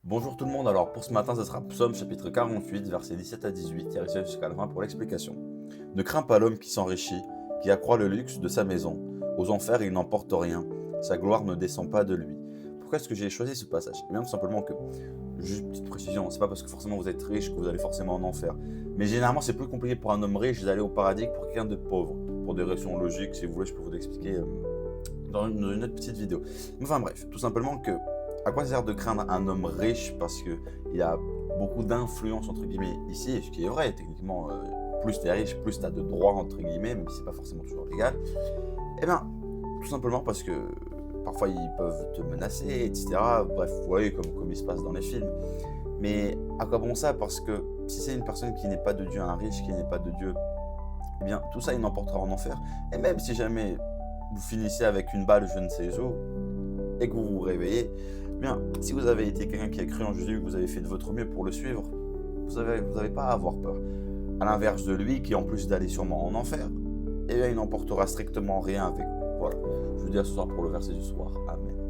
Bonjour tout le monde, alors pour ce matin, ce sera Psaume chapitre 48, versets 17 à 18, et restez jusqu'à la fin pour l'explication. Ne crains pas l'homme qui s'enrichit, qui accroît le luxe de sa maison. Aux enfers, il n'emporte rien, sa gloire ne descend pas de lui. Pourquoi est-ce que j'ai choisi ce passage? Eh bien tout simplement que, juste une petite précision, c'est pas parce que forcément vous êtes riche que vous allez forcément en enfer. Mais généralement, c'est plus compliqué pour un homme riche d'aller au paradis que pour quelqu'un de pauvre. Pour des raisons logiques, si vous voulez, je peux vous l'expliquer dans une autre petite vidéo. Enfin bref, tout simplement que à quoi ça sert de craindre un homme riche parce que il a beaucoup d'influence entre guillemets ici, ce qui est vrai techniquement, plus t'es riche, plus t'as de droits entre guillemets, même si c'est pas forcément toujours légal. Eh bien, tout simplement parce que parfois ils peuvent te menacer, etc. Bref, vous voyez comme il se passe dans les films. Mais à quoi bon ça? Parce que si c'est une personne qui n'est pas de Dieu, un riche qui n'est pas de Dieu, eh bien tout ça il n'emportera en enfer. Et même si jamais vous finissez avec une balle je ne sais où, et que vous vous réveillez, eh bien, si vous avez été quelqu'un qui a cru en Jésus, que vous avez fait de votre mieux pour le suivre, vous avez pas à avoir peur. À l'inverse de lui, qui en plus d'aller sûrement en enfer, eh bien, il n'emportera strictement rien avec vous. Voilà. Je vous dis à ce soir pour le verset du soir. Amen.